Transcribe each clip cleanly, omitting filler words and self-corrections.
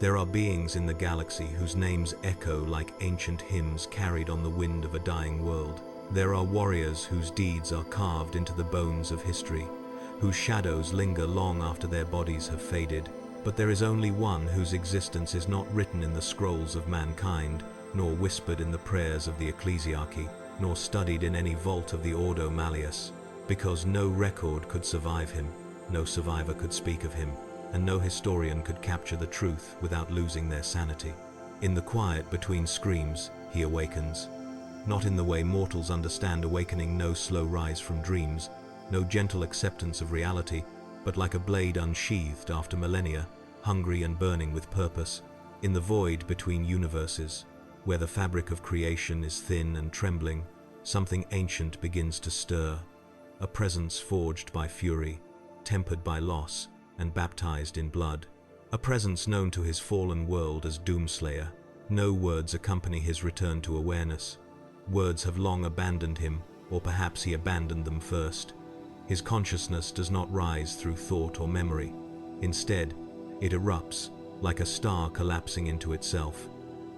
There are beings in the galaxy whose names echo like ancient hymns carried on the wind of a dying world. There are warriors whose deeds are carved into the bones of history, whose shadows linger long after their bodies have faded. But there is only one whose existence is not written in the scrolls of mankind, nor whispered in the prayers of the ecclesiarchy, nor studied in any vault of the Ordo Malleus, because no record could survive him, no survivor could speak of him, and no historian could capture the truth without losing their sanity. In the quiet between screams, he awakens. Not in the way mortals understand awakening, no slow rise from dreams, no gentle acceptance of reality, but like a blade unsheathed after millennia, hungry and burning with purpose, in the void between universes, where the fabric of creation is thin and trembling, something ancient begins to stir, a presence forged by fury, tempered by loss, and baptized in blood, a presence known to his fallen world as Doomslayer. No words accompany his return to awareness. Words have long abandoned him, or perhaps he abandoned them first. His consciousness does not rise through thought or memory. Instead, it erupts, like a star collapsing into itself.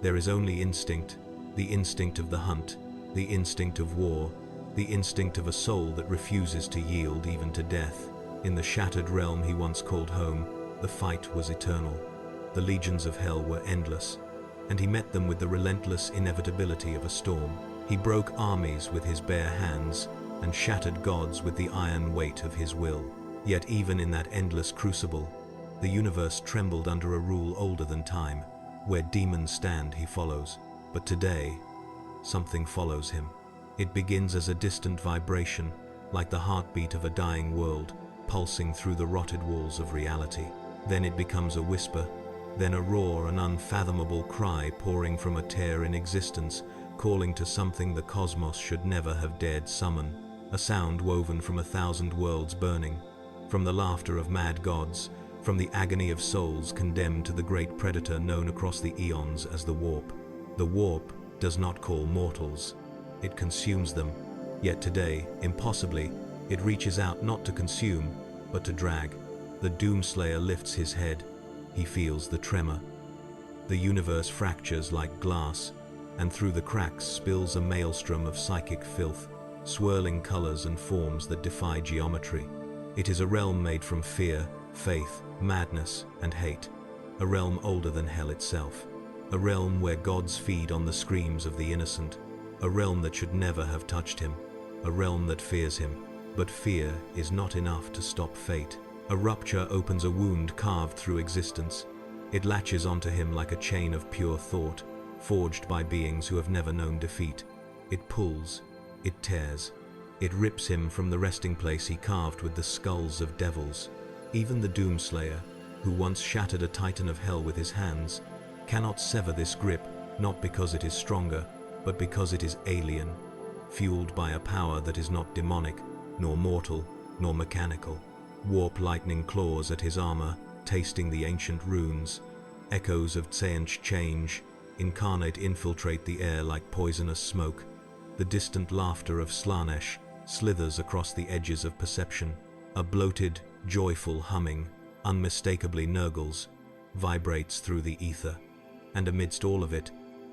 There is only instinct, the instinct of the hunt, the instinct of war, the instinct of a soul that refuses to yield even to death. In the shattered realm he once called home, the fight was eternal. The legions of hell were endless, and he met them with the relentless inevitability of a storm. He broke armies with his bare hands, and shattered gods with the iron weight of his will. Yet even in that endless crucible, the universe trembled under a rule older than time. Where demons stand, he follows. But today, something follows him. It begins as a distant vibration, like the heartbeat of a dying world, pulsing through the rotted walls of reality. Then it becomes a whisper, then a roar, an unfathomable cry pouring from a tear in existence, calling to something the cosmos should never have dared summon. A sound woven from 1,000 worlds burning, from the laughter of mad gods, from the agony of souls condemned to the great predator known across the eons as the warp. The warp does not call mortals, it consumes them. Yet today, impossibly, it reaches out not to consume, but to drag. The Doomslayer lifts his head. He feels the tremor. The universe fractures like glass, and through the cracks spills a maelstrom of psychic filth, swirling colors and forms that defy geometry. It is a realm made from fear, faith, madness, and hate. A realm older than hell itself. A realm where gods feed on the screams of the innocent. A realm that should never have touched him. A realm that fears him. But fear is not enough to stop fate. A rupture opens a wound carved through existence. It latches onto him like a chain of pure thought, forged by beings who have never known defeat. It pulls. It tears. It rips him from the resting place he carved with the skulls of devils. Even the Doomslayer, who once shattered a titan of hell with his hands, cannot sever this grip, not because it is stronger, but because it is alien, fueled by a power that is not demonic, nor mortal, nor mechanical. Warp lightning claws at his armor, tasting the ancient runes. Echoes of Tzeentch change, incarnate infiltrate the air like poisonous smoke. The distant laughter of Slaanesh slithers across the edges of perception. A bloated, joyful humming, unmistakably Nurgle's, vibrates through the ether. And amidst all of it,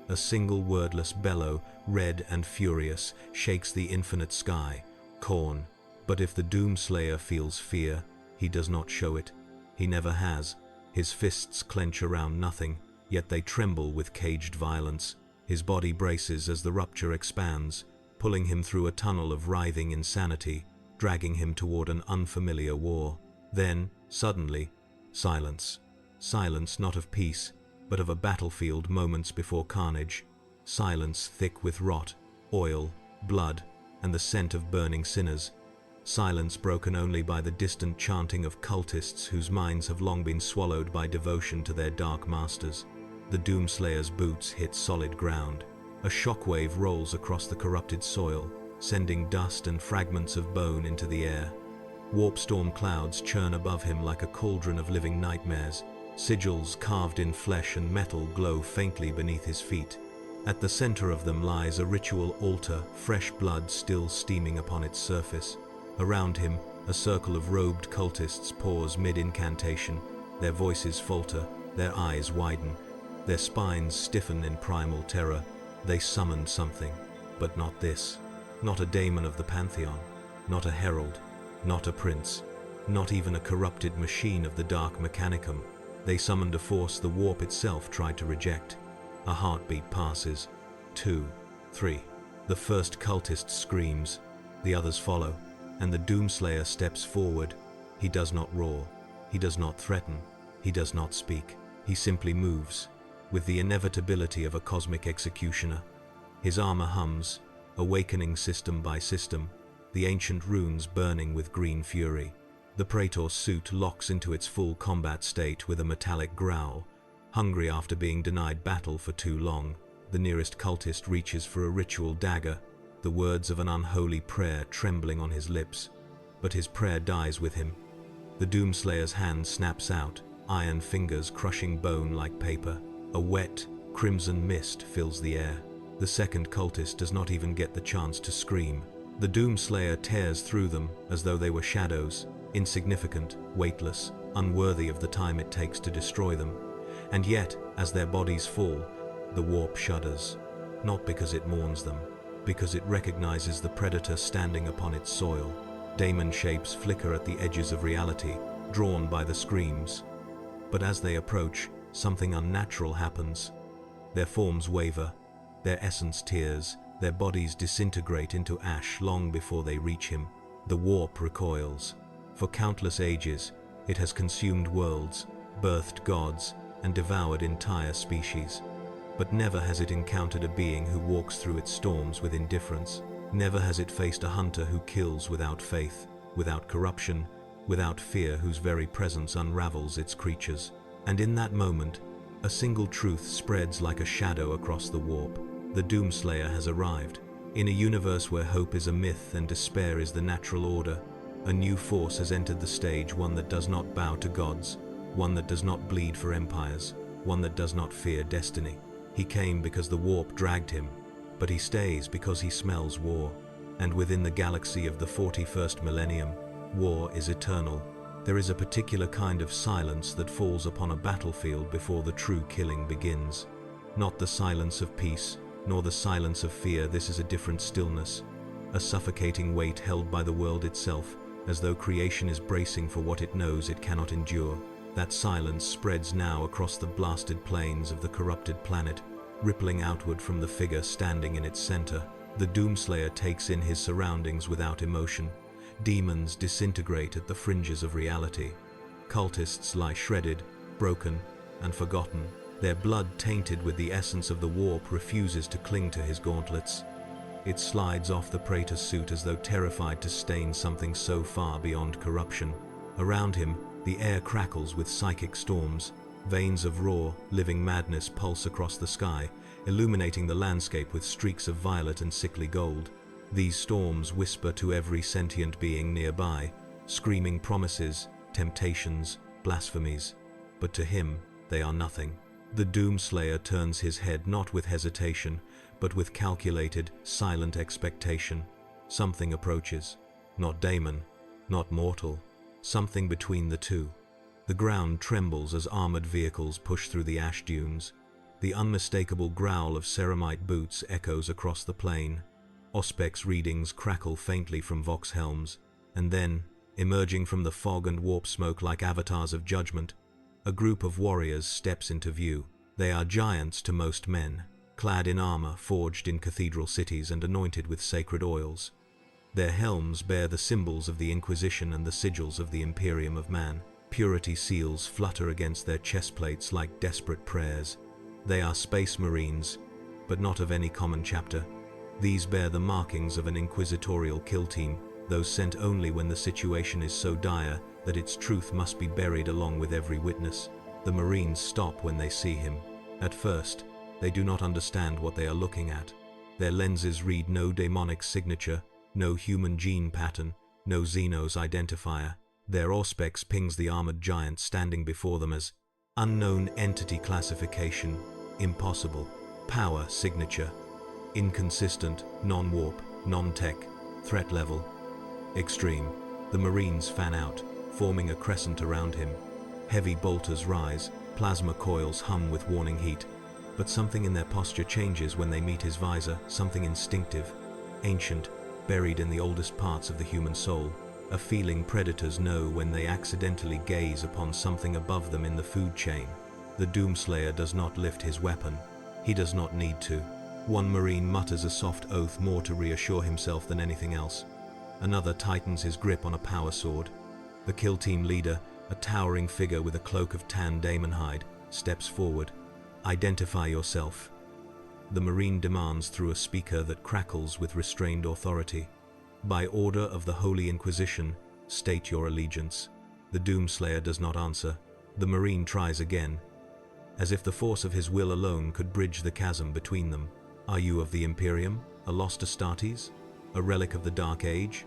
a single wordless bellow, red and furious, shakes the infinite sky. Khorne. But if the Doomslayer feels fear, he does not show it. He never has. His fists clench around nothing, yet they tremble with caged violence. His body braces as the rupture expands, pulling him through a tunnel of writhing insanity, dragging him toward an unfamiliar war. Then, suddenly, silence. Silence not of peace, but of a battlefield moments before carnage. Silence thick with rot, oil, blood, and the scent of burning sinners. Silence broken only by the distant chanting of cultists whose minds have long been swallowed by devotion to their dark masters. The Doomslayer's boots hit solid ground. A shockwave rolls across the corrupted soil, sending dust and fragments of bone into the air. Warp storm clouds churn above him like a cauldron of living nightmares. Sigils carved in flesh and metal glow faintly beneath his feet. At the center of them lies a ritual altar, fresh blood still steaming upon its surface. Around him, a circle of robed cultists pause mid-incantation. Their voices falter, Their eyes widen, their spines stiffen in primal terror. They summoned something, but not this. Not a daemon of the Pantheon, not a herald, not a prince, not even a corrupted machine of the dark mechanicum. They summoned a force the warp itself tried to reject. A heartbeat passes. 2, 3. The first cultist screams, the others follow, and the Doomslayer steps forward. He does not roar, he does not threaten, he does not speak. He simply moves, with the inevitability of a cosmic executioner. His armor hums, awakening system by system, the ancient runes burning with green fury. The Praetor's suit locks into its full combat state with a metallic growl. Hungry after being denied battle for too long, the nearest cultist reaches for a ritual dagger, the words of an unholy prayer trembling on his lips. But his prayer dies with him. The Doomslayer's hand snaps out, iron fingers crushing bone like paper. A wet, crimson mist fills the air. The second cultist does not even get the chance to scream. The Doomslayer tears through them as though they were shadows, insignificant, weightless, unworthy of the time it takes to destroy them. And yet, as their bodies fall, the warp shudders. Not because it mourns them, because it recognizes the predator standing upon its soil. Daemon shapes flicker at the edges of reality, drawn by the screams. But as they approach, something unnatural happens. Their forms waver, their essence tears, their bodies disintegrate into ash long before they reach him. The warp recoils. For countless ages, it has consumed worlds, birthed gods, and devoured entire species. But never has it encountered a being who walks through its storms with indifference. Never has it faced a hunter who kills without faith, without corruption, without fear, whose very presence unravels its creatures. And in that moment, a single truth spreads like a shadow across the warp. The Doomslayer has arrived. In a universe where hope is a myth and despair is the natural order, a new force has entered the stage, one that does not bow to gods, one that does not bleed for empires, one that does not fear destiny. He came because the warp dragged him, but he stays because he smells war. And within the galaxy of the 41st millennium, war is eternal. There is a particular kind of silence that falls upon a battlefield before the true killing begins. Not the silence of peace, nor the silence of fear. This is a different stillness, a suffocating weight held by the world itself, as though creation is bracing for what it knows it cannot endure. That silence spreads now across the blasted plains of the corrupted planet, rippling outward from the figure standing in its center. The Doomslayer takes in his surroundings without emotion. Demons disintegrate at the fringes of reality. Cultists lie shredded, broken, and forgotten. Their blood, tainted with the essence of the warp, refuses to cling to his gauntlets. It slides off the Praetor's suit as though terrified to stain something so far beyond corruption. Around him, the air crackles with psychic storms. Veins of raw, living madness pulse across the sky, illuminating the landscape with streaks of violet and sickly gold. These storms whisper to every sentient being nearby, screaming promises, temptations, blasphemies. But to him, they are nothing. The Doomslayer turns his head not with hesitation, but with calculated, silent expectation. Something approaches. Not daemon, not mortal. Something between the two. The ground trembles as armored vehicles push through the ash dunes. The unmistakable growl of ceramite boots echoes across the plain. Auspex readings crackle faintly from vox helms, and then, emerging from the fog and warp smoke like avatars of judgment, a group of warriors steps into view. They are giants to most men, clad in armor forged in cathedral cities and anointed with sacred oils. Their helms bear the symbols of the Inquisition and the sigils of the Imperium of man. Purity seals flutter against their chest plates like desperate prayers. They are space marines, but not of any common chapter. These bear the markings of an inquisitorial kill team, those sent only when the situation is so dire that its truth must be buried along with every witness. The Marines stop when they see him. At first, they do not understand what they are looking at. Their lenses read no demonic signature, no human gene pattern, no Xenos identifier. Their Auspex pings the armored giant standing before them as unknown entity classification, impossible, power signature, inconsistent, non-warp, non-tech, threat level, extreme. The Marines fan out, forming a crescent around him. Heavy bolters rise, plasma coils hum with warning heat, but something in their posture changes when they meet his visor, something instinctive, ancient, buried in the oldest parts of the human soul, a feeling predators know when they accidentally gaze upon something above them in the food chain. The Doomslayer does not lift his weapon. He does not need to. One Marine mutters a soft oath more to reassure himself than anything else. Another tightens his grip on a power sword. The kill team leader, a towering figure with a cloak of tan Daemon hide, steps forward. Identify yourself. The Marine demands through a speaker that crackles with restrained authority. By order of the Holy Inquisition, state your allegiance. The Doomslayer does not answer. The Marine tries again, as if the force of his will alone could bridge the chasm between them. Are you of the Imperium, a lost Astartes, a relic of the Dark Age?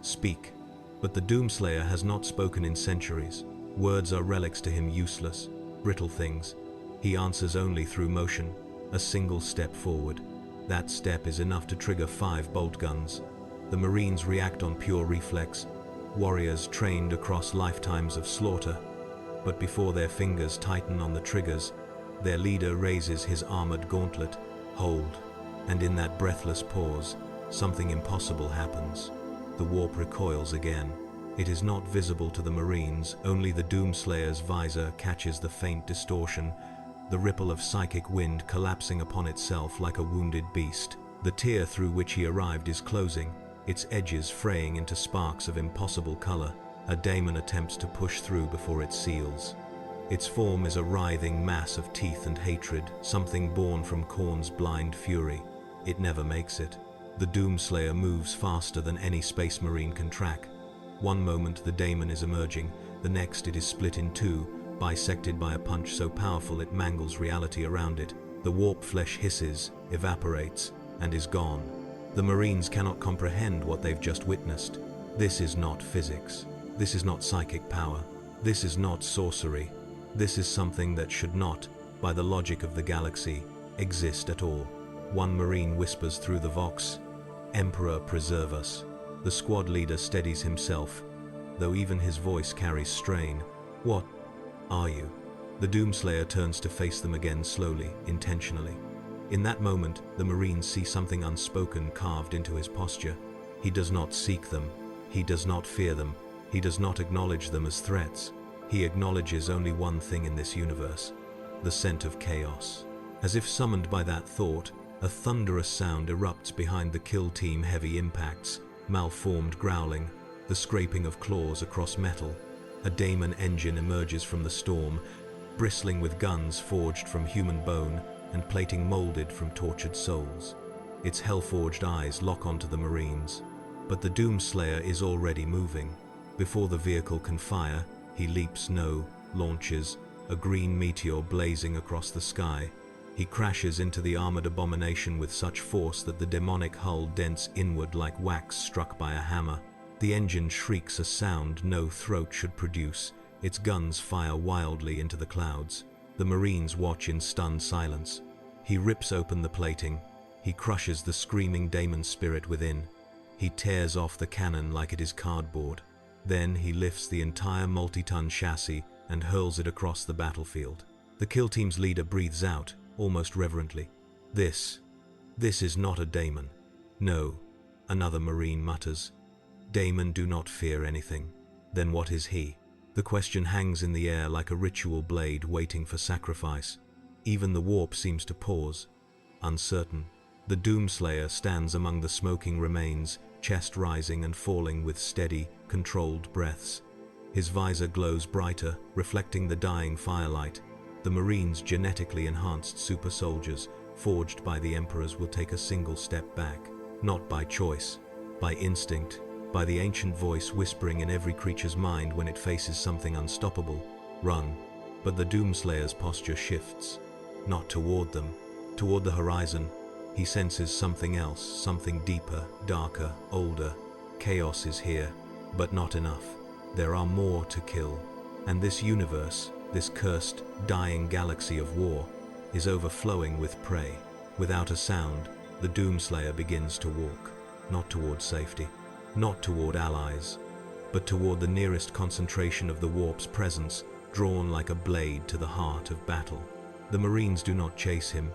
Speak. But the Doomslayer has not spoken in centuries. Words are relics to him, useless, brittle things. He answers only through motion, a single step forward. That step is enough to trigger 5 bolt guns. The Marines react on pure reflex, warriors trained across lifetimes of slaughter. But before their fingers tighten on the triggers, their leader raises his armored gauntlet. Hold. And in that breathless pause, something impossible happens. The warp recoils again. It is not visible to the Marines, only the Doomslayer's visor catches the faint distortion, the ripple of psychic wind collapsing upon itself like a wounded beast. The tier through which he arrived is closing, its edges fraying into sparks of impossible color. A Daemon attempts to push through before it seals. Its form is a writhing mass of teeth and hatred, something born from Khorne's blind fury. It never makes it. The Doomslayer moves faster than any Space Marine can track. One moment the Daemon is emerging, the next it is split in two, bisected by a punch so powerful it mangles reality around it. The warp flesh hisses, evaporates, and is gone. The Marines cannot comprehend what they've just witnessed. This is not physics. This is not psychic power. This is not sorcery. This is something that should not, by the logic of the galaxy, exist at all. One Marine whispers through the vox, "Emperor, preserve us." The squad leader steadies himself, though even his voice carries strain. "What are you?" The Doomslayer turns to face them again slowly, intentionally. In that moment, the Marines see something unspoken carved into his posture. He does not seek them. He does not fear them. He does not acknowledge them as threats. He acknowledges only one thing in this universe: the scent of chaos. As if summoned by that thought, a thunderous sound erupts behind the kill team. Heavy impacts, malformed growling, the scraping of claws across metal. A Daemon engine emerges from the storm, bristling with guns forged from human bone and plating molded from tortured souls. Its hell-forged eyes lock onto the Marines. But the Doomslayer is already moving. Before the vehicle can fire, he leaps, launches, a green meteor blazing across the sky. He crashes into the armored abomination with such force that the demonic hull dents inward like wax struck by a hammer. The engine shrieks a sound no throat should produce. Its guns fire wildly into the clouds. The Marines watch in stunned silence. He rips open the plating. He crushes the screaming Daemon spirit within. He tears off the cannon like it is cardboard. Then he lifts the entire multi-ton chassis and hurls it across the battlefield. The kill team's leader breathes out, almost reverently. This is not a Daemon. No, another Marine mutters. Daemon do not fear anything. Then what is he? The question hangs in the air like a ritual blade waiting for sacrifice. Even the warp seems to pause, uncertain. The Doomslayer stands among the smoking remains, chest rising and falling with steady, controlled breaths. His visor glows brighter, reflecting the dying firelight. The Marines, genetically enhanced super soldiers, forged by the Emperors, will take a single step back, not by choice, by instinct, by the ancient voice whispering in every creature's mind when it faces something unstoppable. Run. But the Doomslayer's posture shifts, not toward them, toward the horizon. He senses something else, something deeper, darker, older. Chaos is here, but not enough. There are more to kill. And this universe, this cursed, dying galaxy of war, is overflowing with prey. Without a sound, the Doomslayer begins to walk, not toward safety, not toward allies, but toward the nearest concentration of the warp's presence, drawn like a blade to the heart of battle. The Marines do not chase him.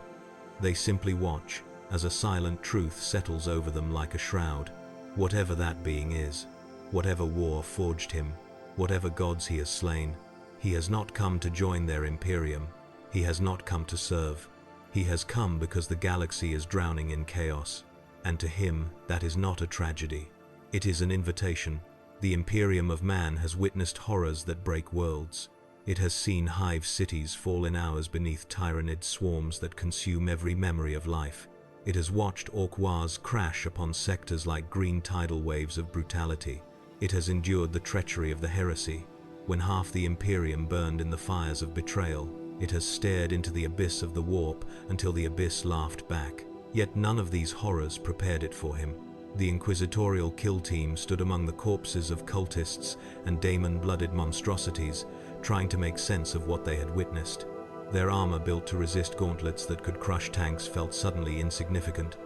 They simply watch, as a silent truth settles over them like a shroud. Whatever that being is, whatever war forged him, whatever gods he has slain, he has not come to join their Imperium. He has not come to serve. He has come because the galaxy is drowning in chaos. And to him, that is not a tragedy. It is an invitation. The Imperium of man has witnessed horrors that break worlds. It has seen hive cities fall in hours beneath tyrannid swarms that consume every memory of life. It has watched orc wars crash upon sectors like green tidal waves of brutality. It has endured the treachery of the heresy. When half the Imperium burned in the fires of betrayal, it has stared into the abyss of the warp until the abyss laughed back. Yet none of these horrors prepared it for him. The inquisitorial kill team stood among the corpses of cultists and demon-blooded monstrosities, trying to make sense of what they had witnessed. Their armor built to resist gauntlets that could crush tanks felt suddenly insignificant.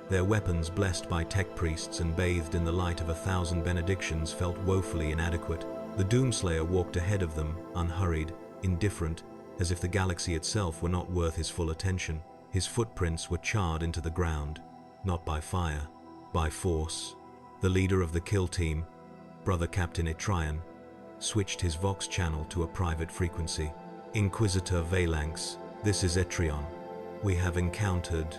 Their weapons, blessed by tech priests and bathed in the light of 1,000 benedictions, felt woefully inadequate. The Doomslayer walked ahead of them, unhurried, indifferent, as if the galaxy itself were not worth his full attention. His footprints were charred into the ground, not by fire, by force. The leader of the kill team, Brother Captain Itrion, switched his Vox channel to a private frequency. Inquisitor Valanx, this is Itrion. We have encountered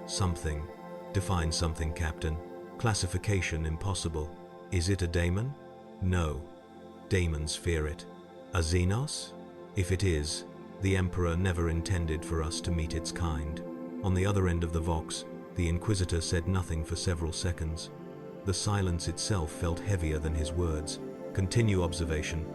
something. Define something, Captain. Classification impossible. Is it a daemon? No. Daemons fear it. A Xenos? If it is, the Emperor never intended for us to meet its kind. On the other end of the Vox, the Inquisitor said nothing for several seconds. The silence itself felt heavier than his words. Continue observation.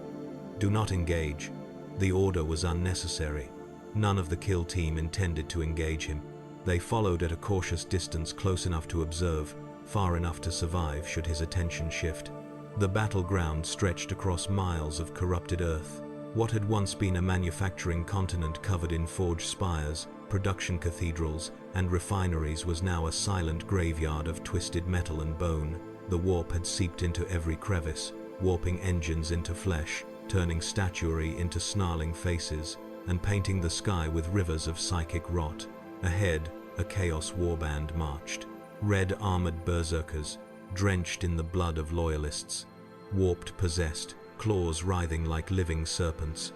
Do not engage. The order was unnecessary. None of the kill team intended to engage him. They followed at a cautious distance, close enough to observe, far enough to survive should his attention shift. The battleground stretched across miles of corrupted earth. What had once been a manufacturing continent covered in forged spires, production cathedrals, and refineries was now a silent graveyard of twisted metal and bone. The warp had seeped into every crevice, warping engines into flesh, turning statuary into snarling faces, and painting the sky with rivers of psychic rot. Ahead, a chaos warband marched. Red armored berserkers, drenched in the blood of loyalists. Warped possessed, claws writhing like living serpents.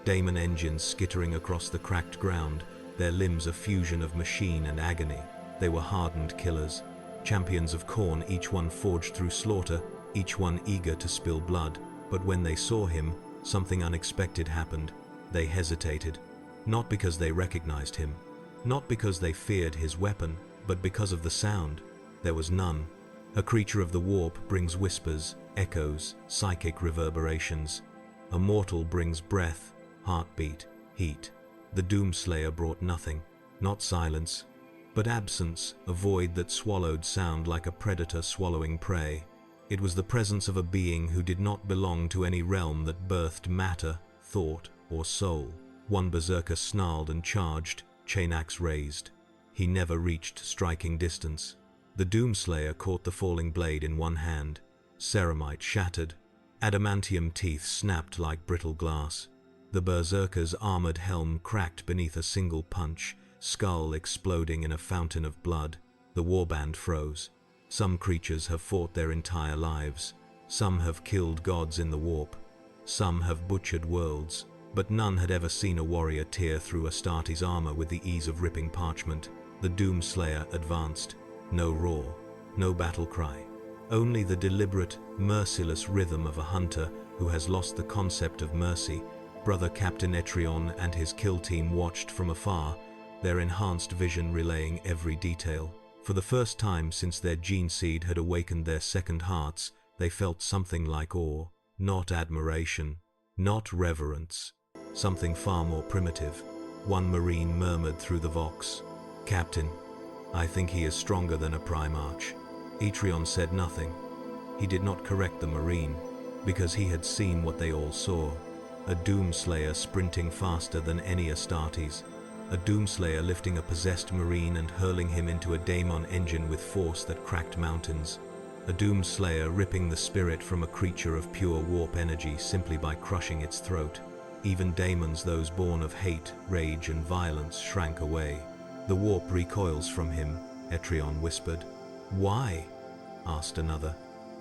Daemon engines skittering across the cracked ground, their limbs a fusion of machine and agony. They were hardened killers. Champions of Khorne, each one forged through slaughter, each one eager to spill blood. But when they saw him, something unexpected happened. They hesitated. Not because they recognized him. Not because they feared his weapon, but because of the sound. There was none. A creature of the warp brings whispers, echoes, psychic reverberations. A mortal brings breath, heartbeat, heat. The Doomslayer brought nothing. Not silence, but absence, a void that swallowed sound like a predator swallowing prey. It was the presence of a being who did not belong to any realm that birthed matter, thought, or soul. One berserker snarled and charged, chain axe raised. He never reached striking distance. The Doomslayer caught the falling blade in one hand. Ceramite shattered. Adamantium teeth snapped like brittle glass. The berserker's armored helm cracked beneath a single punch, skull exploding in a fountain of blood. The warband froze. Some creatures have fought their entire lives. Some have killed gods in the warp. Some have butchered worlds. But none had ever seen a warrior tear through Astartes' armor with the ease of ripping parchment. The Doomslayer advanced. No roar, no battle cry. Only the deliberate, merciless rhythm of a hunter who has lost the concept of mercy. Brother Captain Itrion and his kill team watched from afar, their enhanced vision relaying every detail. For the first time since their gene seed had awakened their second hearts, they felt something like awe, not admiration, not reverence. Something far more primitive. One Marine murmured through the Vox, "Captain, I think he is stronger than a Primarch." Itrion said nothing. He did not correct the Marine, because he had seen what they all saw. A Doomslayer sprinting faster than any Astartes. A Doomslayer lifting a possessed Marine and hurling him into a Daemon engine with force that cracked mountains. A Doomslayer ripping the spirit from a creature of pure warp energy simply by crushing its throat. Even Daemons, those born of hate, rage, and violence, shrank away. "The warp recoils from him," Etrion whispered. "Why?" asked another.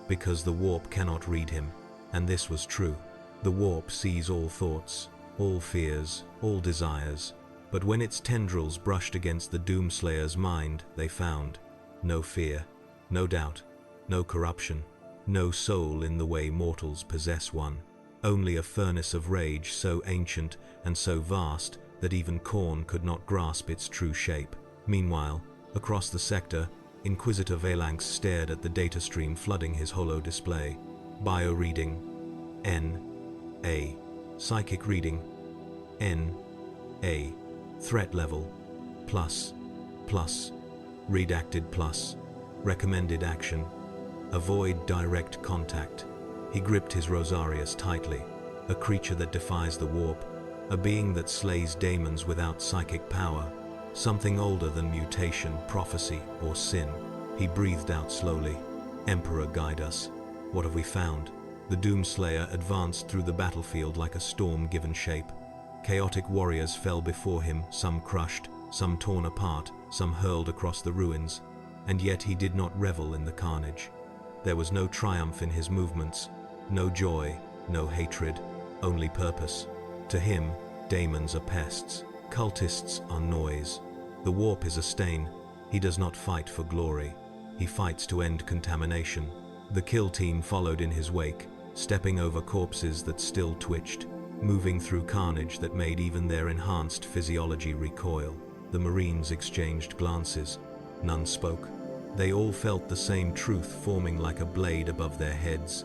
"Because the warp cannot read him." And this was true. The warp sees all thoughts, all fears, all desires. But when its tendrils brushed against the Doomslayer's mind, they found no fear, no doubt, no corruption, no soul in the way mortals possess one. Only a furnace of rage so ancient and so vast that even Khorne could not grasp its true shape. Meanwhile, across the sector, Inquisitor Valanx stared at the data stream flooding his holo display. Bio reading N-A. Psychic reading N-A. Threat level plus. Redacted plus. Recommended action: avoid direct contact. He gripped his Rosarius tightly. A creature that defies the warp, a being that slays Daemons without psychic power, something older than mutation, prophecy, or sin. He breathed out slowly. "Emperor, guide us. What have we found?" The Doomslayer advanced through the battlefield like a storm given shape. Chaotic warriors fell before him, some crushed, some torn apart, some hurled across the ruins. And yet he did not revel in the carnage. There was no triumph in his movements, no joy, no hatred, only purpose. To him, Daemons are pests, cultists are noise. The warp is a stain. He does not fight for glory. He fights to end contamination. The kill team followed in his wake, stepping over corpses that still twitched, moving through carnage that made even their enhanced physiology recoil. The Marines exchanged glances. None spoke. They all felt the same truth forming like a blade above their heads.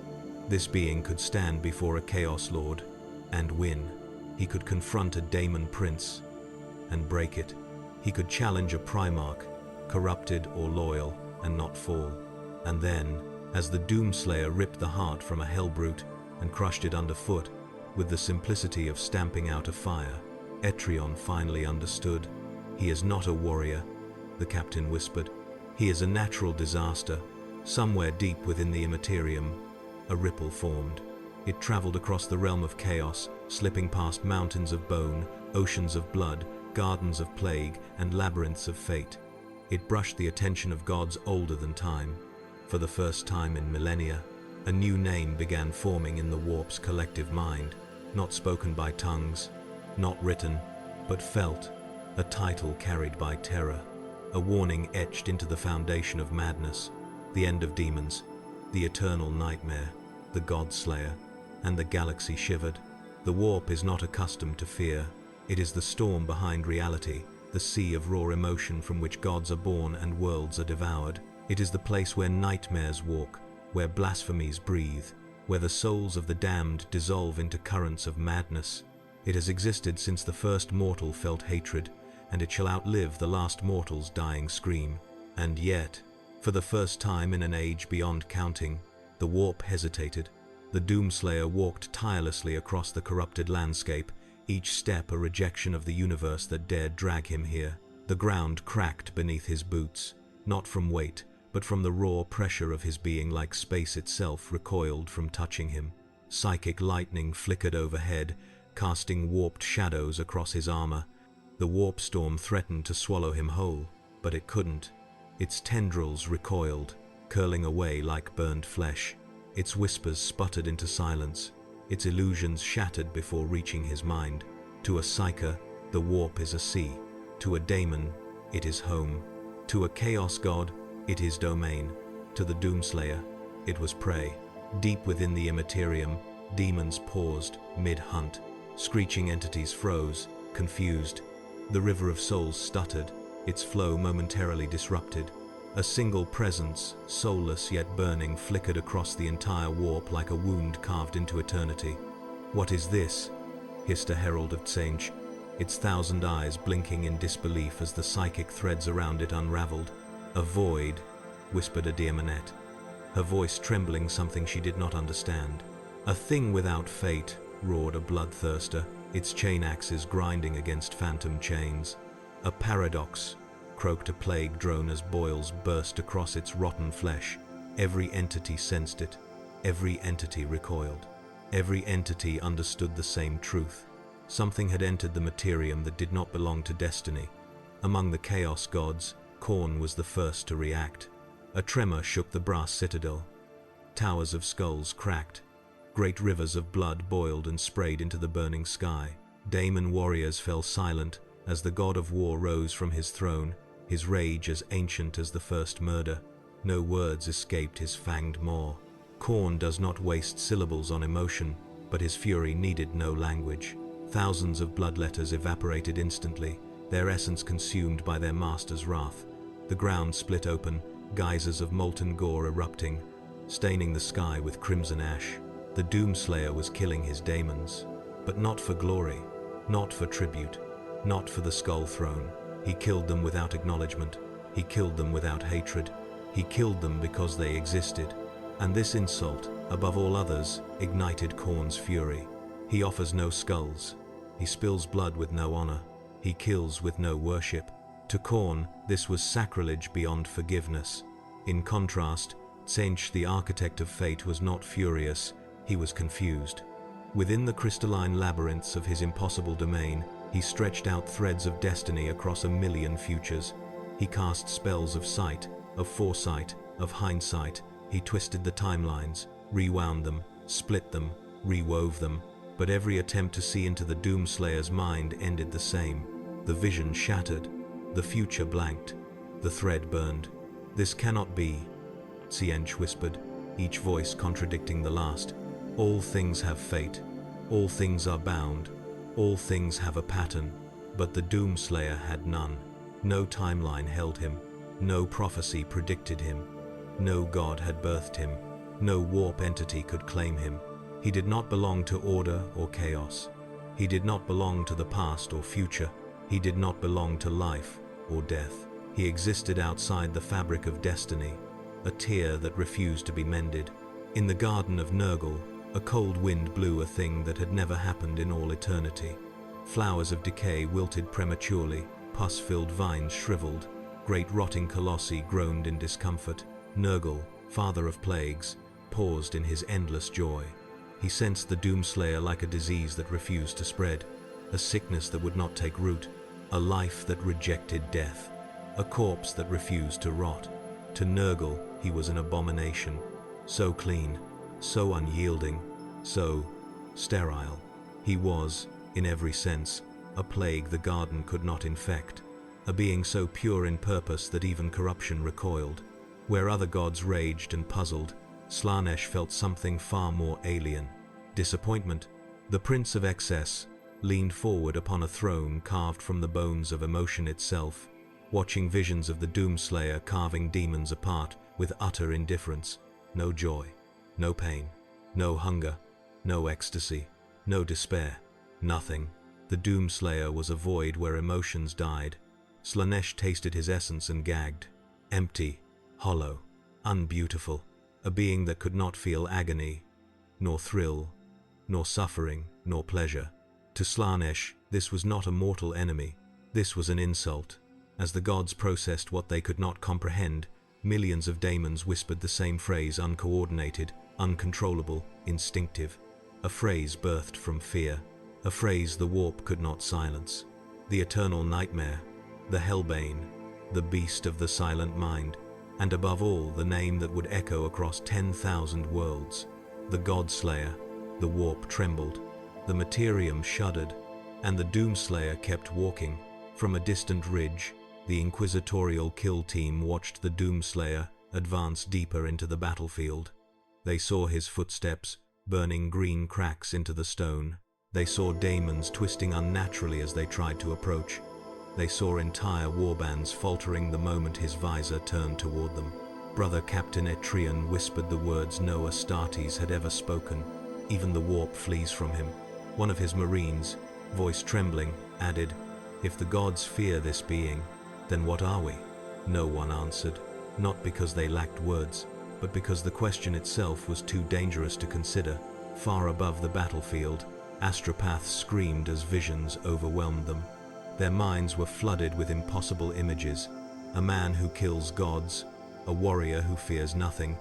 This being could stand before a Chaos Lord and win. He could confront a Daemon prince and break it. He could challenge a Primarch, corrupted or loyal, and not fall. And then, as the Doomslayer ripped the heart from a Hellbrute and crushed it underfoot, with the simplicity of stamping out a fire, Etrion finally understood. "He is not a warrior," the captain whispered. "He is a natural disaster." Somewhere deep within the Immaterium, a ripple formed. It traveled across the realm of chaos, slipping past mountains of bone, oceans of blood, gardens of plague, and labyrinths of fate. It brushed the attention of gods older than time. For the first time in millennia, a new name began forming in the warp's collective mind, not spoken by tongues, not written, but felt, a title carried by terror, a warning etched into the foundation of madness, the end of demons, the eternal nightmare, the God-Slayer, and the galaxy shivered. The warp is not accustomed to fear. It is the storm behind reality, the sea of raw emotion from which gods are born and worlds are devoured. It is the place where nightmares walk, where blasphemies breathe, where the souls of the damned dissolve into currents of madness. It has existed since the first mortal felt hatred, and it shall outlive the last mortal's dying scream. And yet, for the first time in an age beyond counting, the warp hesitated. The Doomslayer walked tirelessly across the corrupted landscape, each step a rejection of the universe that dared drag him here. The ground cracked beneath his boots, not from weight, but from the raw pressure of his being, like space itself recoiled from touching him. Psychic lightning flickered overhead, casting warped shadows across his armor. The warp storm threatened to swallow him whole, but it couldn't. Its tendrils recoiled, curling away like burned flesh. Its whispers sputtered into silence. Its illusions shattered before reaching his mind. To a Psyker, the warp is a sea. To a Daemon, it is home. To a Chaos God, it is domain. To the Doomslayer, it was prey. Deep within the Immaterium, demons paused, mid-hunt. Screeching entities froze, confused. The river of souls stuttered, its flow momentarily disrupted. A single presence, soulless yet burning, flickered across the entire warp like a wound carved into eternity. "What is this?" hissed a herald of Tzeentch, its thousand eyes blinking in disbelief as the psychic threads around it unraveled. "A void," whispered a Daemonette, her voice trembling something she did not understand. "A thing without fate," roared a bloodthirster, its chain axes grinding against phantom chains. "A paradox," croaked a plague drone as boils burst across its rotten flesh. Every entity sensed it. Every entity recoiled. Every entity understood the same truth. Something had entered the Immaterium that did not belong to destiny. Among the Chaos gods, Khorne was the first to react. A tremor shook the brass citadel. Towers of skulls cracked. Great rivers of blood boiled and sprayed into the burning sky. Daemon warriors fell silent as the god of war rose from his throne, his rage as ancient as the first murder. No words escaped his fanged maw. Khorne does not waste syllables on emotion, but his fury needed no language. Thousands of bloodletters evaporated instantly, their essence consumed by their master's wrath. The ground split open, geysers of molten gore erupting, staining the sky with crimson ash. The Doomslayer was killing his daemons, but not for glory, not for tribute, not for the skull throne. He killed them without acknowledgement. He killed them without hatred. He killed them because they existed. And this insult, above all others, ignited Khorne's fury. He offers no skulls. He spills blood with no honor. He kills with no worship. To Khorne, this was sacrilege beyond forgiveness. In contrast, Tzeentch, the architect of fate, was not furious. He was confused. Within the crystalline labyrinths of his impossible domain, he stretched out threads of destiny across 1,000,000 futures. He cast spells of sight, of foresight, of hindsight. He twisted the timelines, rewound them, split them, rewove them. But every attempt to see into the Doomslayer's mind ended the same. The vision shattered, the future blanked, the thread burned. "This cannot be," Tzeentch whispered, each voice contradicting the last. "All things have fate. All things are bound. All things have a pattern." But the Doomslayer had none. No timeline held him. No prophecy predicted him. No god had birthed him. No warp entity could claim him. He did not belong to order or chaos. He did not belong to the past or future. He did not belong to life or death. He existed outside the fabric of destiny, a tear that refused to be mended. In the garden of Nurgle, a cold wind blew a thing that had never happened in all eternity. Flowers of decay wilted prematurely, pus-filled vines shriveled, great rotting colossi groaned in discomfort. Nurgle, father of plagues, paused in his endless joy. He sensed the Doomslayer like a disease that refused to spread, a sickness that would not take root, a life that rejected death, a corpse that refused to rot. To Nurgle, he was an abomination, so clean, so unyielding, so sterile. He was, in every sense, a plague the garden could not infect, a being so pure in purpose that even corruption recoiled. Where other gods raged and puzzled, Slaanesh felt something far more alien. Disappointment. The Prince of Excess leaned forward upon a throne carved from the bones of emotion itself, watching visions of the Doomslayer carving demons apart with utter indifference. No joy, no pain, no hunger, no ecstasy, no despair, nothing. The Doomslayer was a void where emotions died. Slaanesh tasted his essence and gagged. Empty, hollow, unbeautiful, a being that could not feel agony, nor thrill, nor suffering, nor pleasure. To Slaanesh, this was not a mortal enemy. This was an insult. As the gods processed what they could not comprehend, millions of daemons whispered the same phrase, uncoordinated, uncontrollable, instinctive. A phrase birthed from fear. A phrase the warp could not silence. The eternal nightmare, the hellbane, the beast of the silent mind, and above all, the name that would echo across 10,000 worlds. The Godslayer. The warp trembled. The Immaterium shuddered, and the Doomslayer kept walking. From a distant ridge, the inquisitorial kill team watched the Doomslayer advance deeper into the battlefield. They saw his footsteps, burning green cracks into the stone. They saw daemons twisting unnaturally as they tried to approach. They saw entire warbands faltering the moment his visor turned toward them. Brother Captain Etrian whispered the words no Astartes had ever spoken. Even the warp flees from him. One of his marines, voice trembling, added, "If the gods fear this being, then what are we?" No one answered, not because they lacked words, but because the question itself was too dangerous to consider. Far above the battlefield, astropaths screamed as visions overwhelmed them. Their minds were flooded with impossible images. A man who kills gods, a warrior who fears nothing,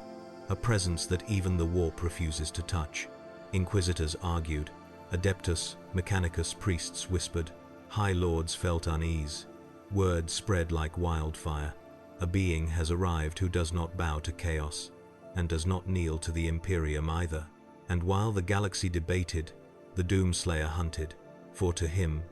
a presence that even the warp refuses to touch. Inquisitors argued, Adeptus, Mechanicus priests whispered. High lords felt unease. Word spread like wildfire. A being has arrived who does not bow to chaos, and does not kneel to the Imperium either. And while the galaxy debated, the Doomslayer hunted, for to him,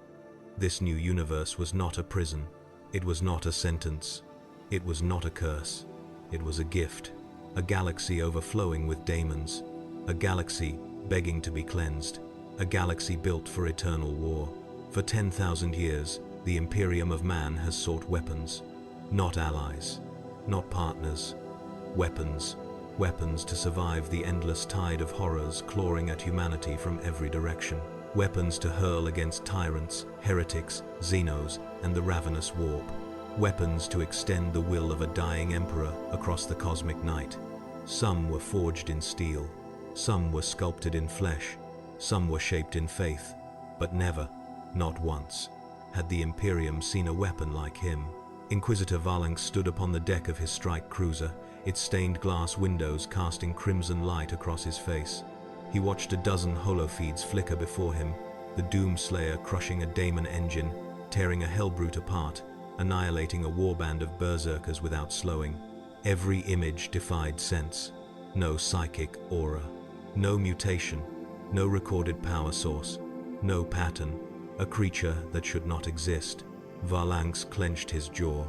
this new universe was not a prison. It was not a sentence. It was not a curse. It was a gift. A galaxy overflowing with Daemons. A galaxy begging to be cleansed. A galaxy built for eternal war. For 10,000 years, the Imperium of man has sought weapons. Not allies. Not partners. Weapons. Weapons to survive the endless tide of horrors clawing at humanity from every direction. Weapons to hurl against tyrants, heretics, xenos, and the ravenous warp. Weapons to extend the will of a dying emperor across the cosmic night. Some were forged in steel. Some were sculpted in flesh. Some were shaped in faith. But never, not once, had the Imperium seen a weapon like him. Inquisitor Valanx stood upon the deck of his strike cruiser, its stained glass windows casting crimson light across his face. He watched a dozen holofeeds flicker before him, the Doomslayer crushing a Daemon engine, tearing a Hellbrute apart, annihilating a warband of berserkers without slowing. Every image defied sense. No psychic aura. No mutation. No recorded power source. No pattern. A creature that should not exist. Valanx clenched his jaw.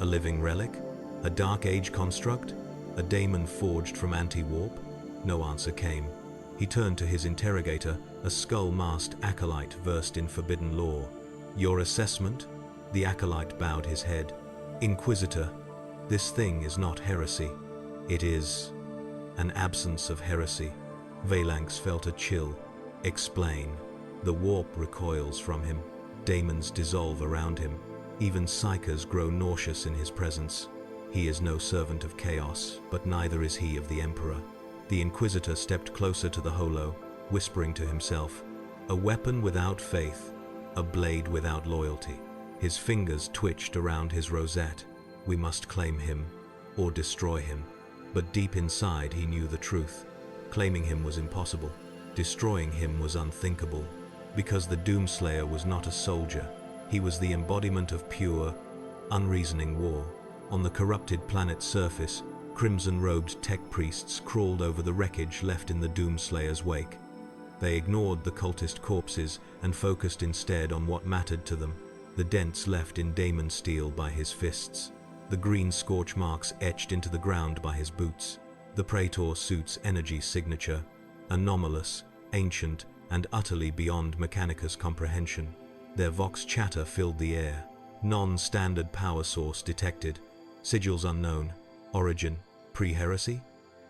A living relic? A Dark Age construct? A daemon forged from anti-warp? No answer came. He turned to his interrogator, a skull-masked acolyte versed in forbidden lore. Your assessment? The acolyte bowed his head. Inquisitor, this thing is not heresy. It is an absence of heresy. Valanx felt a chill. Explain. The warp recoils from him. Daemons dissolve around him. Even psychers grow nauseous in his presence. He is no servant of chaos, but neither is he of the Emperor. The Inquisitor stepped closer to the holo, whispering to himself, a weapon without faith, a blade without loyalty. His fingers twitched around his rosette. We must claim him, or destroy him. But deep inside he knew the truth. Claiming him was impossible. Destroying him was unthinkable. Because the Doomslayer was not a soldier. He was the embodiment of pure, unreasoning war. On the corrupted planet's surface, crimson-robed tech priests crawled over the wreckage left in the Doomslayer's wake. They ignored the cultist corpses and focused instead on what mattered to them, the dents left in Daemon steel by his fists, the green scorch marks etched into the ground by his boots, the Praetor suit's energy signature, anomalous, ancient, and utterly beyond Mechanicus' comprehension. Their vox chatter filled the air. Non-standard power source detected. Sigils unknown. Origin, pre-heresy?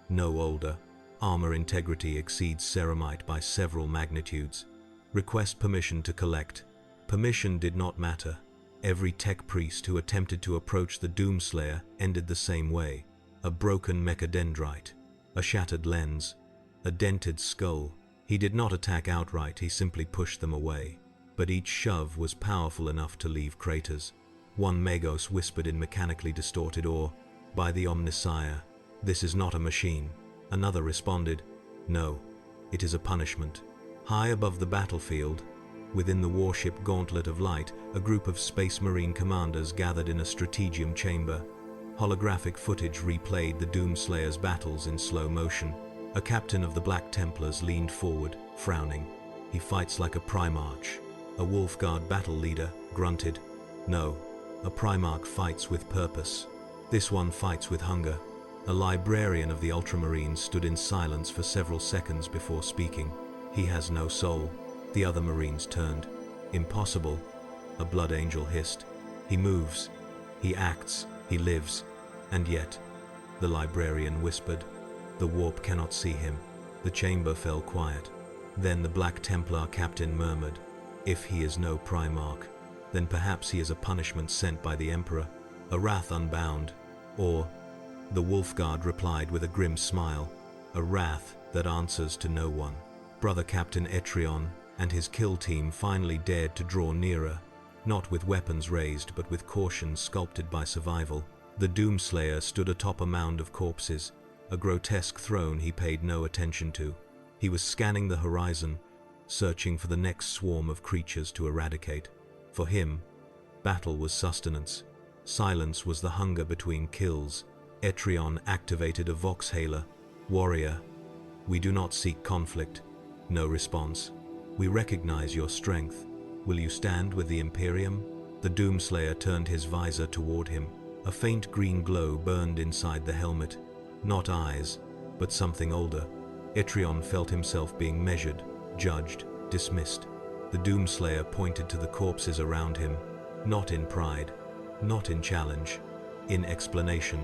No older. Armor integrity exceeds ceramite by several magnitudes. Request permission to collect. Permission did not matter. Every tech priest who attempted to approach the Doomslayer ended the same way. A broken mechadendrite. A shattered lens. A dented skull. He did not attack outright, he simply pushed them away. But each shove was powerful enough to leave craters. One Magos whispered in mechanically distorted awe, by the Omnissiah, this is not a machine. Another responded, no, it is a punishment. High above the battlefield, within the warship Gauntlet of Light, a group of Space Marine commanders gathered in a strategium chamber. Holographic footage replayed the Doomslayer's battles in slow motion. A captain of the Black Templars leaned forward, frowning. He fights like a Primarch. A Wolfguard battle leader grunted. No, a Primarch fights with purpose. This one fights with hunger. A librarian of the Ultramarines stood in silence for several seconds before speaking. He has no soul. The other Marines turned. Impossible. A Blood Angel hissed. He moves. He acts. He lives. And yet, the librarian whispered, the warp cannot see him. The chamber fell quiet. Then the Black Templar captain murmured, if he is no Primarch, then perhaps he is a punishment sent by the Emperor, a wrath unbound, or, the Wolfguard replied with a grim smile, a wrath that answers to no one. Brother Captain Etrion and his kill team finally dared to draw nearer, not with weapons raised but with caution sculpted by survival. The Doomslayer stood atop a mound of corpses, a grotesque throne he paid no attention to. He was scanning the horizon, searching for the next swarm of creatures to eradicate. For him, battle was sustenance. Silence was the hunger between kills. Etrion activated a voxhaler. Warrior, we do not seek conflict. No response. We recognize your strength. Will you stand with the Imperium? The Doomslayer turned his visor toward him. A faint green glow burned inside the helmet. Not eyes, but something older. Etrion felt himself being measured, judged, dismissed. The Doomslayer pointed to the corpses around him, not in pride, not in challenge, in explanation.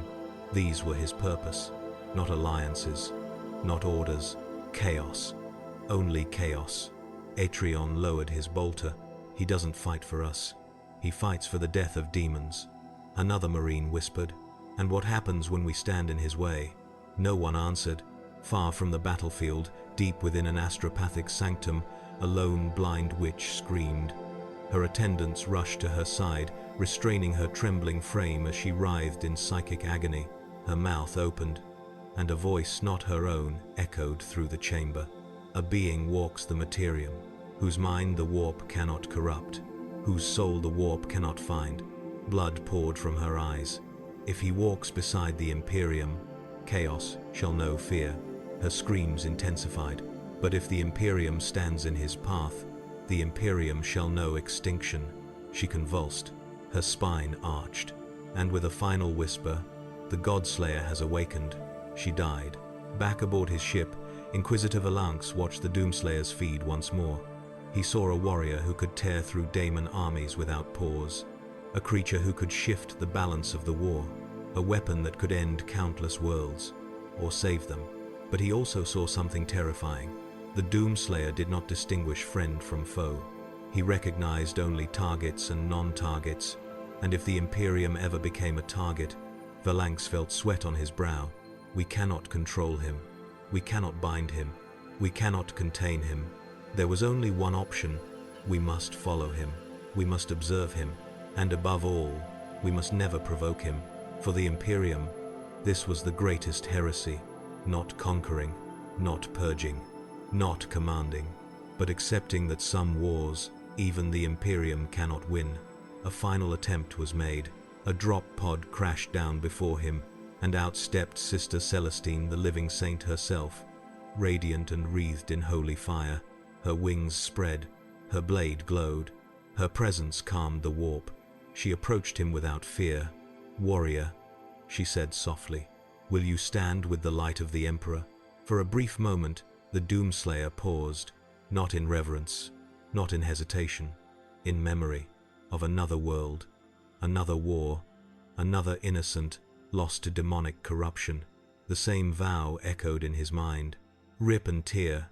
These were his purpose, not alliances, not orders, chaos. Only chaos. Etrion lowered his bolter. He doesn't fight for us. He fights for the death of demons. Another Marine whispered. And what happens when we stand in his way? No one answered. Far from the battlefield, deep within an astropathic sanctum, a lone blind witch screamed. Her attendants rushed to her side, restraining her trembling frame as she writhed in psychic agony. Her mouth opened, and a voice not her own echoed through the chamber. A being walks the Immaterium, whose mind the warp cannot corrupt, whose soul the warp cannot find. Blood poured from her eyes. If he walks beside the Imperium, chaos shall know fear. Her screams intensified. But if the Imperium stands in his path, the Imperium shall know extinction. She convulsed, her spine arched, and with a final whisper, the Godslayer has awakened. She died. Back aboard his ship, Inquisitor Valanx watched the Doomslayers feed once more. He saw a warrior who could tear through Daemon armies without pause, a creature who could shift the balance of the war, a weapon that could end countless worlds, or save them. But he also saw something terrifying. The Doomslayer did not distinguish friend from foe. He recognized only targets and non-targets, and if the Imperium ever became a target, Valanx felt sweat on his brow. We cannot control him. We cannot bind him. We cannot contain him. There was only one option. We must follow him. We must observe him. And above all, we must never provoke him. For the Imperium, this was the greatest heresy. Not conquering, not purging, not commanding, but accepting that some wars, even the Imperium cannot win. A final attempt was made. A drop pod crashed down before him, and out stepped Sister Celestine, the living saint herself, radiant and wreathed in holy fire. Her wings spread, her blade glowed, her presence calmed the warp. She approached him without fear. "Warrior," she said softly, "will you stand with the light of the Emperor?" For a brief moment, the Doomslayer paused, not in reverence, not in hesitation, in memory of another world, another war, another innocent lost to demonic corruption. The same vow echoed in his mind. Rip and tear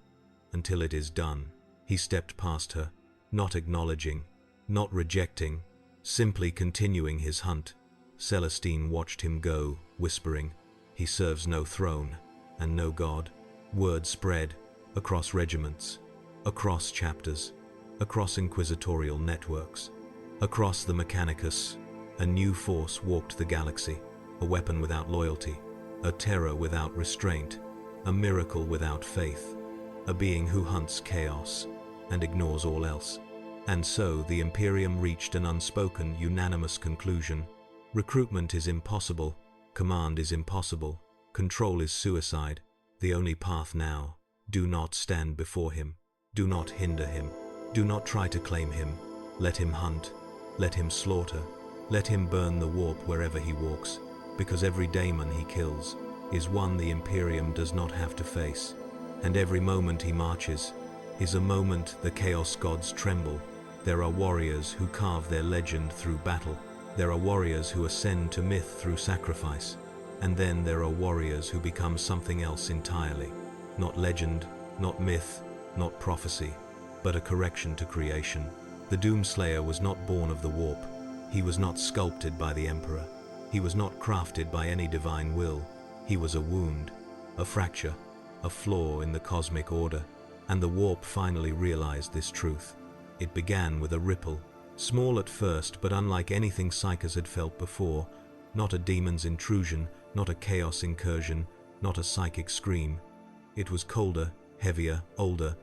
until it is done. He stepped past her, not acknowledging, not rejecting, simply continuing his hunt. Celestine watched him go, whispering, "He serves no throne and no god." Word spread across regiments, across chapters, across inquisitorial networks, across the Mechanicus. A new force walked the galaxy, a weapon without loyalty, a terror without restraint, a miracle without faith, a being who hunts chaos and ignores all else. And so the Imperium reached an unspoken, unanimous conclusion. Recruitment is impossible, command is impossible, control is suicide. The only path now: do not stand before him, do not hinder him, do not try to claim him. Let him hunt, let him slaughter, let him burn the warp wherever he walks, because every daemon he kills is one the Imperium does not have to face, and every moment he marches is a moment the Chaos Gods tremble. There are warriors who carve their legend through battle. There are warriors who ascend to myth through sacrifice. And then there are warriors who become something else entirely. Not legend, not myth, not prophecy, but a correction to creation. The Doomslayer was not born of the warp. He was not sculpted by the Emperor. He was not crafted by any divine will. He was a wound, a fracture, a flaw in the cosmic order. And the warp finally realized this truth. It began with a ripple, small at first, but unlike anything Psychers had felt before. Not a demon's intrusion, not a chaos incursion, not a psychic scream. It was colder, heavier, older,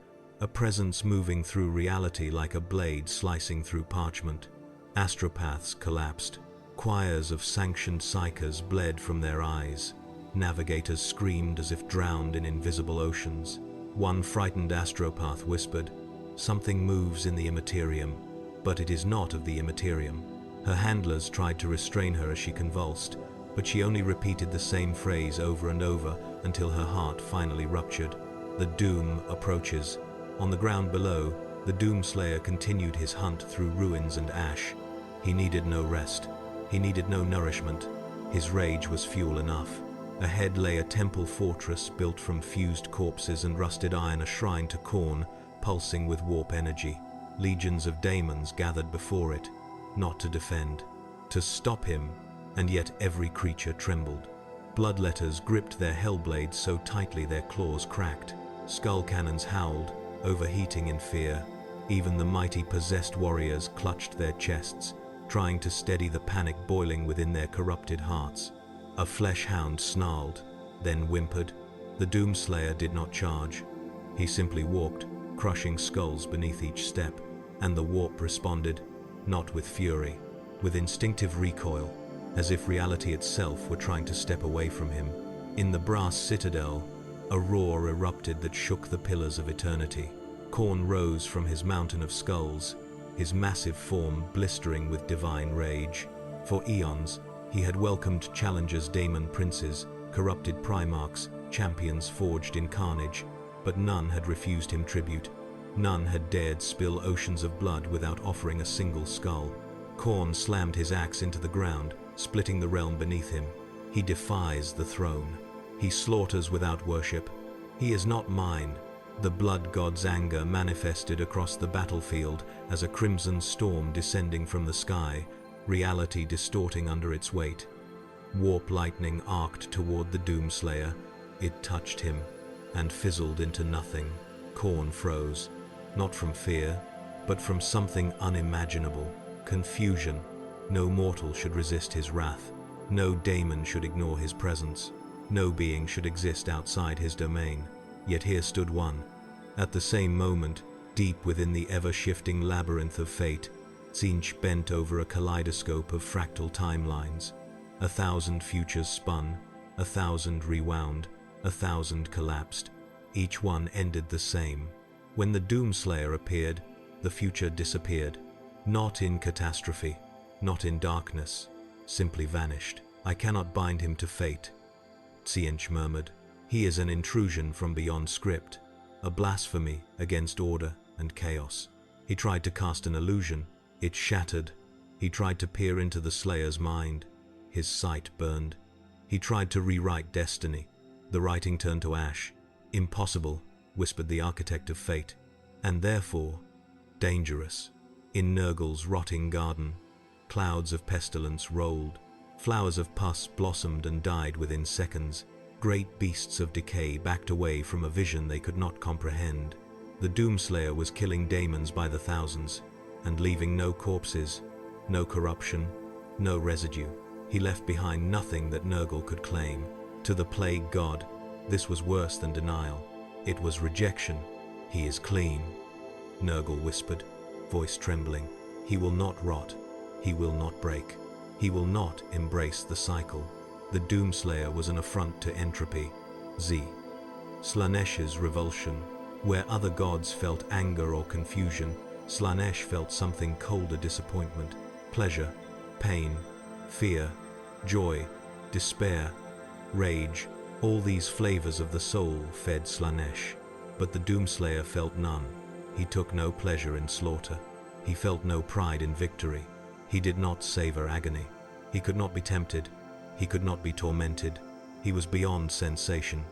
a presence moving through reality like a blade slicing through parchment. Astropaths collapsed. Choirs of sanctioned psychers bled from their eyes. Navigators screamed as if drowned in invisible oceans. One frightened astropath whispered, "Something moves in the Immaterium, but it is not of the Immaterium." Her handlers tried to restrain her as she convulsed, but she only repeated the same phrase over and over until her heart finally ruptured. The doom approaches. On the ground below, the Doomslayer continued his hunt through ruins and ash. He needed no rest. He needed no nourishment. His rage was fuel enough. Ahead lay a temple fortress built from fused corpses and rusted iron, a shrine to Khorne, pulsing with warp energy. Legions of Daemons gathered before it, not to defend, to stop him, and yet every creature trembled. Bloodletters gripped their hellblades so tightly their claws cracked. Skull cannons howled, overheating in fear. Even the mighty possessed warriors clutched their chests, trying to steady the panic boiling within their corrupted hearts. A flesh hound snarled, then whimpered. The Doomslayer did not charge. He simply walked, crushing skulls beneath each step, and the warp responded, not with fury, with instinctive recoil, as if reality itself were trying to step away from him. In the brass citadel, a roar erupted that shook the pillars of eternity. Khorne rose from his mountain of skulls, his massive form blistering with divine rage. For eons, he had welcomed challengers, daemon princes, corrupted primarchs, champions forged in carnage, but none had refused him tribute. None had dared spill oceans of blood without offering a single skull. Khorne slammed his axe into the ground, splitting the realm beneath him. He defies the throne. He slaughters without worship. He is not mine. The blood god's anger manifested across the battlefield as a crimson storm descending from the sky, reality distorting under its weight. Warp lightning arced toward the Doomslayer. It touched him, and fizzled into nothing. Khorne froze, not from fear, but from something unimaginable. Confusion. No mortal should resist his wrath. No daemon should ignore his presence. No being should exist outside his domain. Yet here stood one. At the same moment, deep within the ever-shifting labyrinth of fate, Tzeentch bent over a kaleidoscope of fractal timelines. 1,000 futures spun, 1,000 rewound, 1,000 collapsed. Each one ended the same. When the Doomslayer appeared, the future disappeared. Not in catastrophe, not in darkness, simply vanished. "I cannot bind him to fate," Tzeentch murmured. "He is an intrusion from beyond script, a blasphemy against order and chaos." He tried to cast an illusion. It shattered. He tried to peer into the Slayer's mind. His sight burned. He tried to rewrite destiny. The writing turned to ash. "Impossible," whispered the architect of fate, "and therefore dangerous." In Nurgle's rotting garden, clouds of pestilence rolled. Flowers of pus blossomed and died within seconds. Great beasts of decay backed away from a vision they could not comprehend. The Doomslayer was killing daemons by the thousands, and leaving no corpses, no corruption, no residue. He left behind nothing that Nurgle could claim. To the plague god, this was worse than denial. It was rejection. "He is clean," Nurgle whispered, voice trembling. "He will not rot. He will not break. He will not embrace the cycle." The Doomslayer was an affront to entropy. Slaanesh's revulsion. Where other gods felt anger or confusion, Slaanesh felt something colder: disappointment, pleasure, pain, fear, joy, despair, rage. All these flavors of the soul fed Slaanesh. But the Doomslayer felt none. He took no pleasure in slaughter. He felt no pride in victory. He did not savor agony. He could not be tempted. He could not be tormented. He was beyond sensation,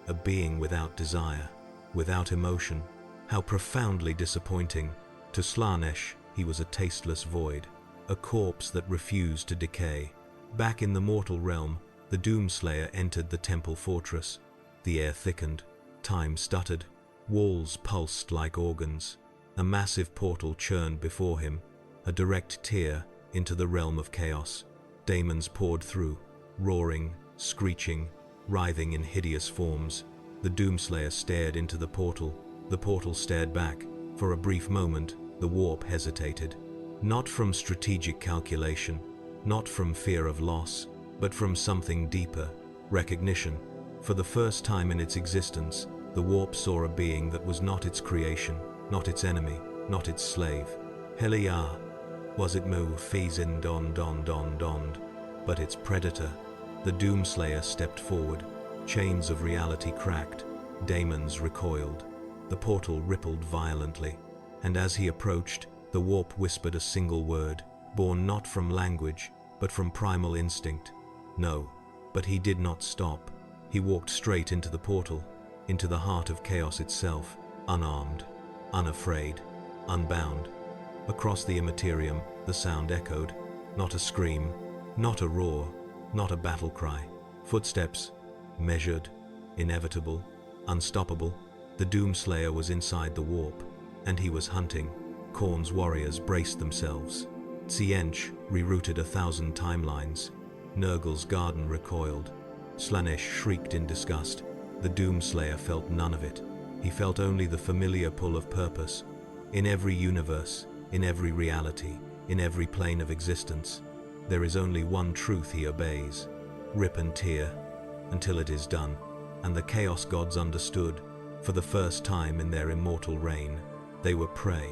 a being without desire, without emotion. How profoundly disappointing. To Slaanesh, he was a tasteless void, a corpse that refused to decay. Back in the mortal realm, the Doomslayer entered the temple fortress. The air thickened, time stuttered, walls pulsed like organs. A massive portal churned before him, a direct tear into the realm of chaos. Daemons poured through, roaring, screeching, writhing in hideous forms. The Doomslayer stared into the portal, The portal stared back. For a brief moment, the warp hesitated. Not from strategic calculation, not from fear of loss, but from something deeper, recognition. For the first time in its existence, the warp saw a being that was not its creation, not its enemy, not its slave. Helia, was it mu fezin dond, but its predator. The Doomslayer stepped forward. Chains of reality cracked. Daemons recoiled. The portal rippled violently, and as he approached, the warp whispered a single word, born not from language, but from primal instinct. No, but he did not stop. He walked straight into the portal, into the heart of chaos itself, unarmed, unafraid, unbound. Across the Immaterium, the sound echoed, not a scream, not a roar, not a battle cry. Footsteps, measured, inevitable, unstoppable. The Doomslayer was inside the warp, and he was hunting. Khorne's warriors braced themselves. Tzeentch rerouted 1,000 timelines. Nurgle's garden recoiled. Slaanesh shrieked in disgust. The Doomslayer felt none of it. He felt only the familiar pull of purpose. In every universe, in every reality, in every plane of existence, there is only one truth he obeys. Rip and tear, until it is done. And the Chaos Gods understood. For the first time in their immortal reign, they were prey.